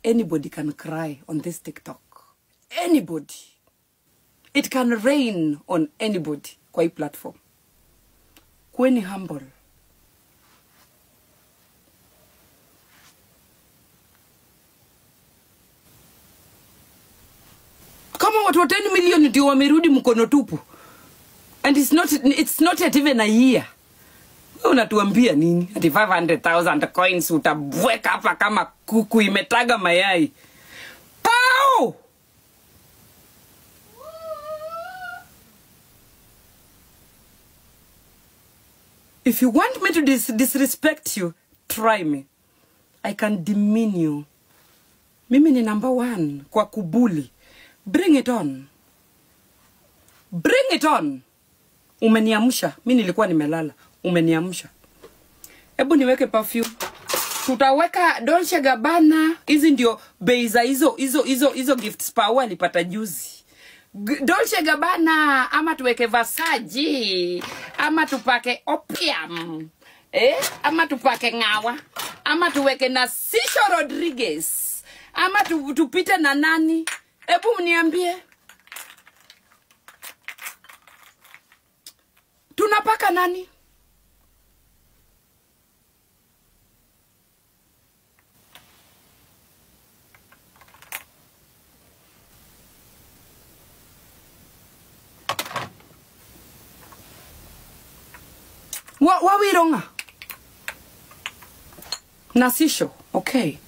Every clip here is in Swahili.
anybody can cry on this TikTok. Anybody. It can rain on anybody kwa hii platform. Kweni humble. Kama watu 10 million ndio wamerudi mkono tupu. And it's not yet even a year. Unatuambia nini? Ati 500,000 coins utabweka hapa kama kuku imetaga mayai. Pow! If you want me to disrespect you, try me. I can demean you. Mimi ni number 1 kwa kubuli. Bring it on. Bring it on. Umeniamsha. Mimi nilikuwa nimelala. Umeniamsha. Hebu niweke perfume. Tutaweka Dolce Gabbana. Hizi ndio bei za hizo gifts Pawa alipata juzi. Dolce Gabbana ama tuweke Versace ama tupake Opium. Ama tupake Ngawa ama tuweke Narciso Rodriguez ama tupite na nani? Hebu mniambie. Tunapaka nani? Wawironga. Narciso, okay.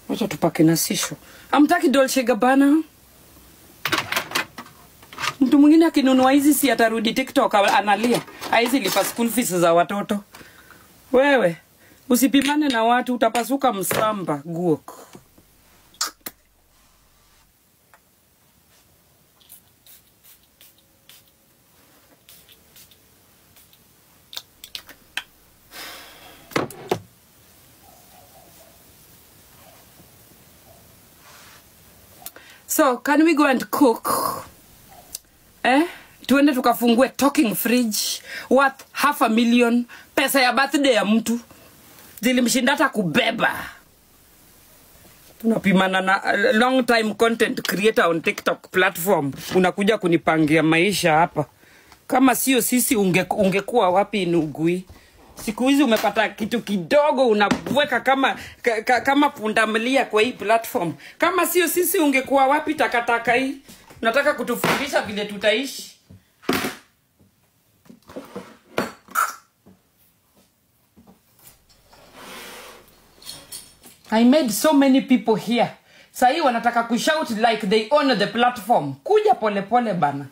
Wacha tupake Narciso. Amtaki Dolce Gabbana. Mtu mwingine akinunua hizi si atarudi TikTok analia. Hizi lipa school fees za watoto. Wewe, usipimane na watu utapasuka msamba guok. So, can we go and cook? Tuende tukafungue talking fridge worth 500,000 pesa ya birthday ya mtu. Zilimshinda hata kubeba. Tunapimana na long time content creator on TikTok platform. Unakuja kunipangia maisha hapa. Kama sio sisi ungekuwa wapi Nugui? Siku hizi umepata kitu kidogo unabweka kama pundamilia kwa hii platform. Kama sio sisi ungekuwa wapi takataka hii? Nataka kutufundisha vile tutaishi. I made so many people here. Sahi wanataka kushout like they own the platform. Kuja pole pole bana.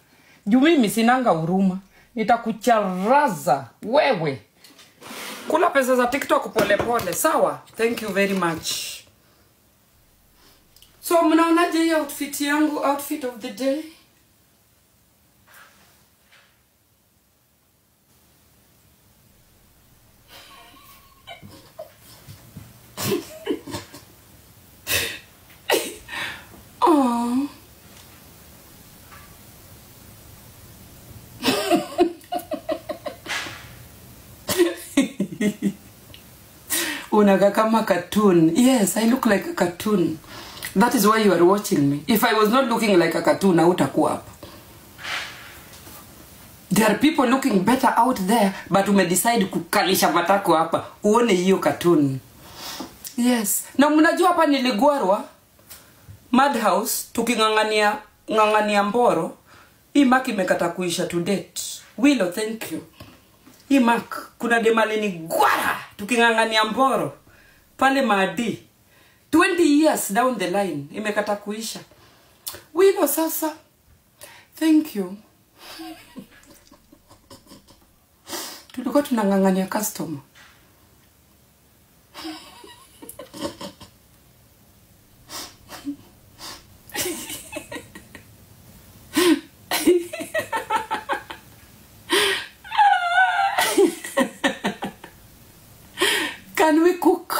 Juu mimi sinanga huruma. Nitakucharaza wewe. Kula pesa za TikTok pole pole. Sawa? Thank you very much. So mnaonaje hii outfit yangu, outfit of the day? Oh. Unaga kama cartoon. Yes, I look like a cartoon. That is why you are watching me. If I was not looking like a cartoon, I would have up. There are people looking better out there, but decide kukalisha matako hapa. Uone hiyo cartoon. Yes. Na mnajua hapa niligwarwa Madhouse tukingangania Mboro. Hii mark imekata kuisha to date. Willow, thank you. Hii mark kuna demaleni gwara tukingangania Mboro pale Maadi. 20 years down the line imekata kuisha. Willow sasa. Thank you. Tulikuwa tunangangania customer. Can we cook?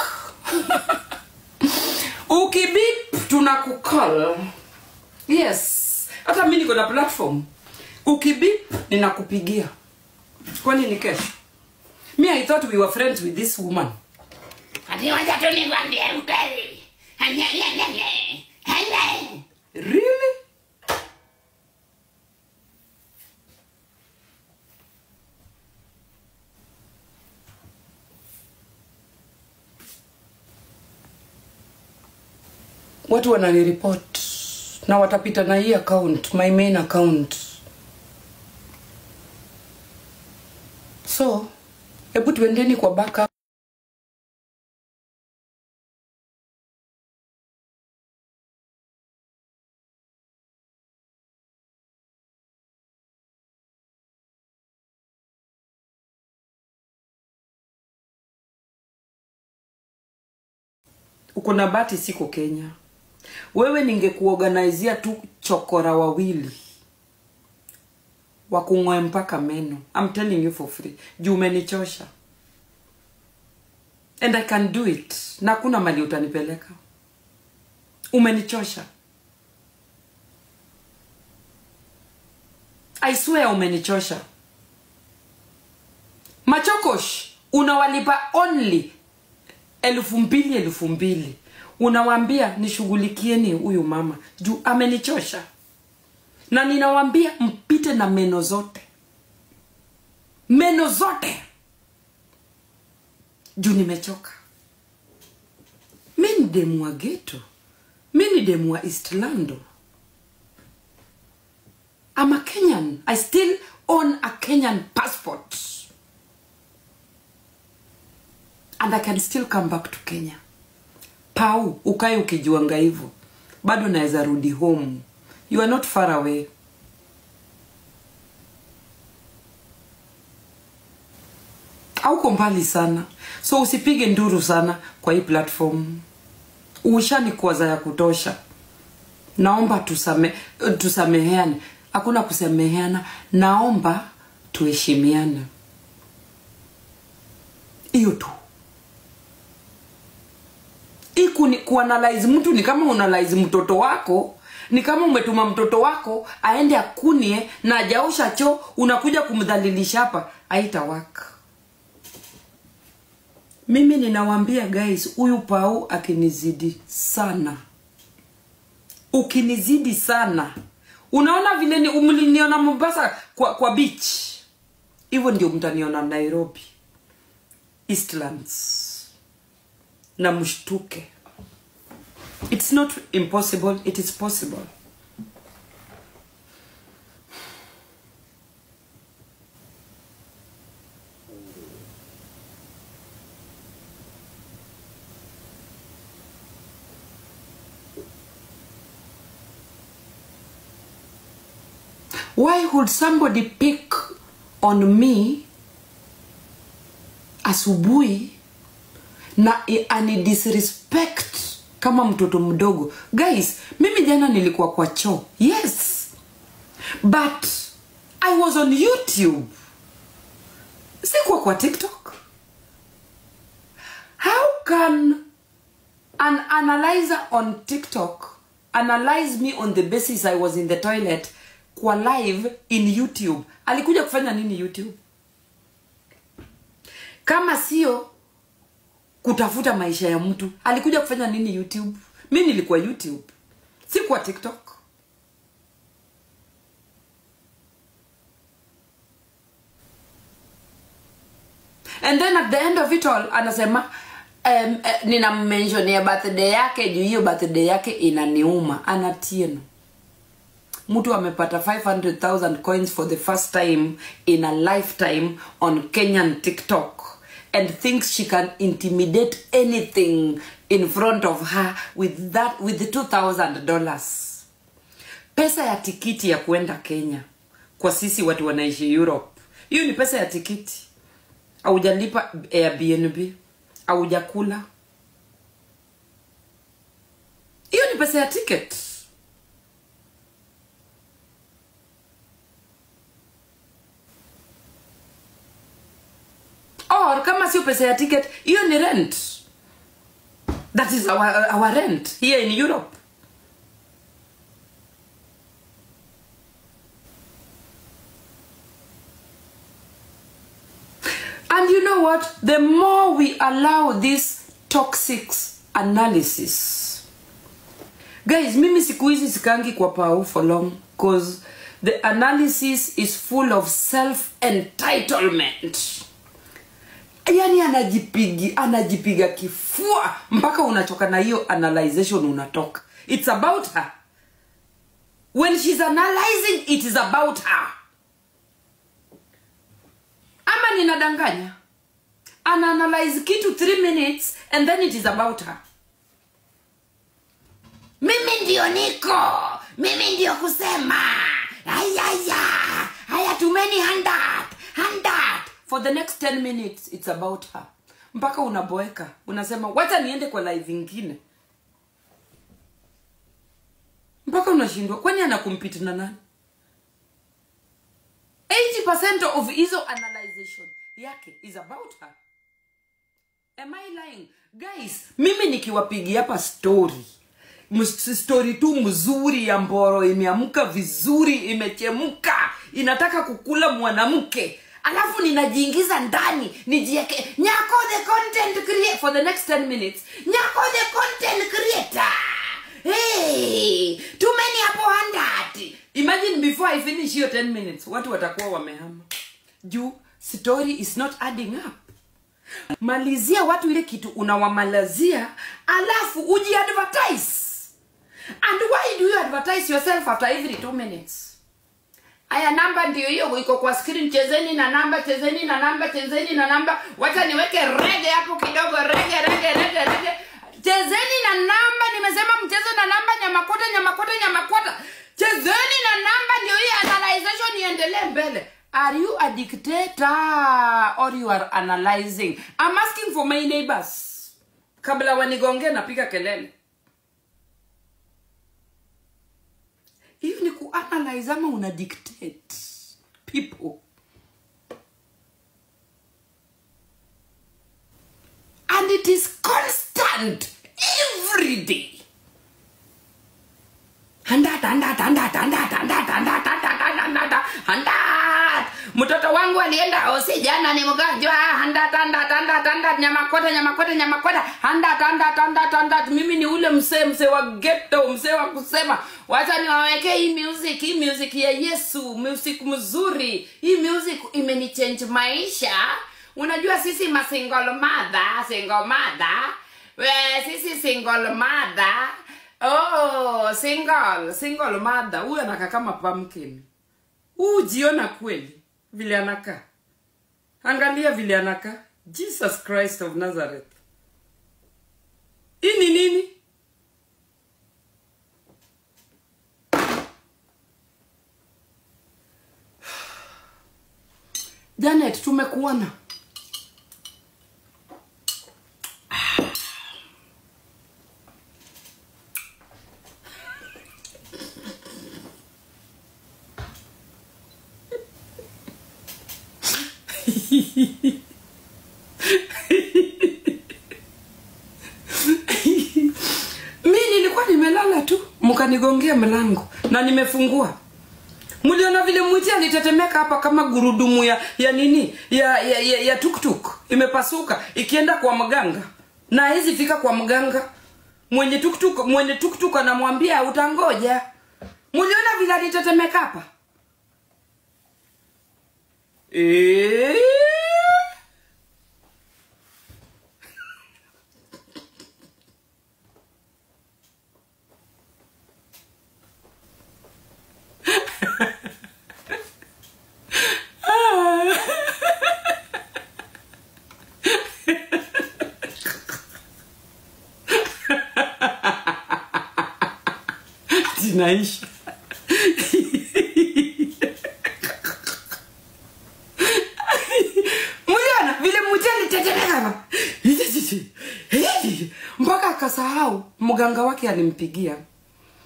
Ukibip tunakukall. Yes. Hata mimi niko na platform. Ukibip ninakupigia. Kwani ni kesho? Me, I thought we were friends with this woman. Ati wacha tu nikwambie ukweli. watu wananireport na watapita na hii account, my main account. So hebu tuendeni kwa backup. Uko na bahati siko Kenya. Wewe ningekuorganizea tu chokora wawili wakung'oe mpaka meno. I'm telling you for free. Juu umenichosha. And I can do it. Na kuna mali utanipeleka. Umenichosha. I swear umenichosha. Machokosh unawalipa only 2,000. Unawambia nishughulikieni huyu mama juu amenichosha. Na ninawambia mpite na meno zote. Meno zote. Juu nimechoka. Mimi ni demu wa ghetto. Mimi ni demu wa East Lando. I'm a Kenyan. I still own a Kenyan passport. And I can still come back to Kenya. Pau, ukae ukijuanga hivyo. Bado naweza rudi home. You are not far away. Hauko mbali sana. So usipige nduru sana kwa hii platform. Ushanikwaza ya kutosha. Naomba tusameheane. Hakuna kusameheana. Naomba tuheshimiane. Hiyo tu. Kuanalyze mtu ni kama unaanalyze mtoto wako, ni kama umetuma mtoto wako aende akunie na hajaosha choo, unakuja kumdhalilisha hapa. Haitawaka. Mimi ninawaambia guys, huyu Pau akinizidi sana. Ukinizidi sana. Unaona vile ni umliniona Mombasa kwa beach. Hivyo ndio mtaniona Nairobi. Eastlands. Na mshtuke. It's not impossible, it is possible. Why would somebody pick on me asubuhi na ani disrespect kama mtoto mdogo? Guys, mimi jana nilikuwa kwa choo. Yes. But I was on YouTube. Sikuwa kwa TikTok. How can an analyzer on TikTok analyze me on the basis I was in the toilet kwa live in YouTube? Alikuja kufanya nini YouTube? Kama sio kutafuta maisha ya mtu, alikuja kufanya nini YouTube? Mimi nilikuwa YouTube, si kwa TikTok. And then at the end of it all anasema nina mention ya birthday yake, juu hiyo birthday yake inaniuma. Anatieno. Mtu amepata 500,000 coins for the first time in a lifetime on Kenyan TikTok and thinks she can intimidate anything in front of her with the $2,000. Pesa ya tikiti ya kuenda Kenya kwa sisi watu wanaishi Europe. Hiyo ni pesa ya tikiti. Haujalipa Airbnb, haujakula. Hiyo ni pesa ya ticket. Or kama sio pesa ya ticket, hiyo ni rent. That is our rent here in Europe. And you know what? The more we allow this toxic analysis. Guys, mimi siku hizi sikangi kwa Pau for long. Because the analysis is full of self-entitlement. Yani anajipiga kifua mpaka unachoka na hiyo analyzation unatoka. It's about her. When she's analyzing, it is about her. Ama ninadanganya? Ana-analyze kitu 3 minutes and then it is about her. Mimi ndio niko. Mimi ndio kusema. Haya tumeni handat. For the next 10 minutes, it's about her. Mpaka unaboeka. Unasema, wacha niende kwa live ingine. Mpaka unashindwa. Kwani anakumpita na nani? 80% of hizo analyzation yake is about her. Am I lying? Guys, mimi nikiwapigia hapa story tu mzuri ya Mboro, imeamka vizuri, imechemuka, inataka kukula mwanamke. Alafu ninajiingiza ndani, nijieke, Nyako the content creator for the next 10 minutes. Nyako the content creator. Hey, too many hapo handati. Imagine before I finish your 10 minutes, watu watakuwa wamehama. Juu, story is not adding up. Malizia watu ile kitu unawamalazia, alafu uji advertise. And why do you advertise yourself after every 2 minutes? Aya namba ndio hiyo iko kwa screen, chezeni na namba. Wacha niweke rege hapo kidogo, rege. Chezeni na namba, nimesema mcheze na namba, nyamakota. Chezeni na namba ndio hii analyzation iendelee mbele. Are you a dictator or you are analyzing? I'm asking for my neighbors. Kabla wanigonge napiga kelele. Hiyo ni kuanalyze ama una dictate people? And it is constant every day. Handat. Mtoto wangu alienda hosi jana, ni mgonjwa. Handat. Nyamakota. Handat. Mimi ni ule msee wa ghetto, msee wa kusema, wacha niwaweke hii music ya Yesu, music mzuri. Hii music imenichange maisha. Unajua sisi single mother. Sisi single mother. Oh, single mother. Huyu anakaa kama pumpkin. Jiona kweli vile anakaa. Angalia vile anakaa. Jesus Christ of Nazareth. Hii ni nini? Janet, tumekuona. Mimi nilikuwa nimelala tu, mkanigongea mlango na nimefungua. Mliona vile mwiti alitetemeka hapa kama gurudumu ya nini? Ya tuktuk. Imepasuka ikienda kwa mganga. Na hizi fika kwa mganga. Mwenye tuktuk anamwambia utangoja. Mliona vile alitetemeka hapa? Zinaisha. Mwana vile mjani tetemeka. Mpaka akasahau mganga wake alimpigia.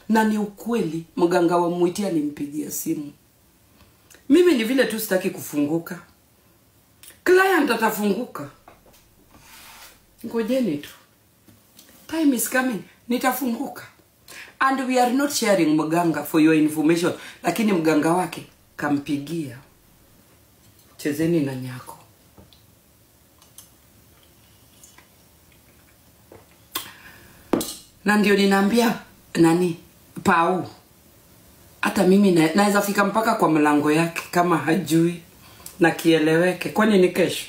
Na ni ukweli mganga wa Mwiti alimpigia simu. Mimi ni vile tu sitaki kufunguka. Client atafunguka. Ngojeni tu. Time is coming. Nitafunguka. And we are not sharing mganga for your information. Lakini mganga wake kampigia. Chezeni na nyako. Na ndio ninaambia nani? Pau. Hata mimi naweza fika mpaka kwa mlango yake kama hajui na kieleweke. Kwani ni kesho?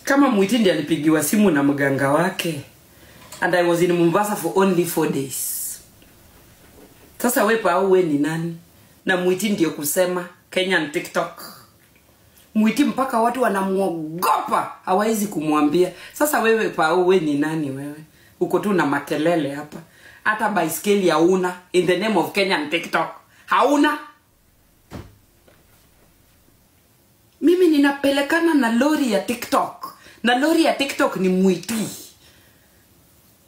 Kama Mwiti ndiye alipigiwa simu na mganga wake, and I was in Mombasa for only 4 days. Sasa wewe Pao wewe ni nani? Na Mwiti ndiye kusema Kenyan TikTok. Mwiti mpaka watu wanamuogopa, hawawezi kumwambia. Sasa wewe Pao wewe ni nani wewe? Uko tu na makelele hapa. Hata baiskeli hauna in the name of Kenyan TikTok. Hauna. Mimi ninapelekana na lori ya TikTok. Na lori ya TikTok ni Mwiti.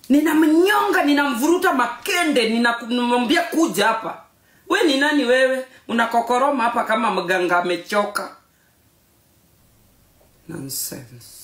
Ninamnyonga, ninamvuruta makende, ninamwambia kuja hapa. Wewe ni nani wewe? Unakokoroma hapa kama mganga amechoka. Nonsense.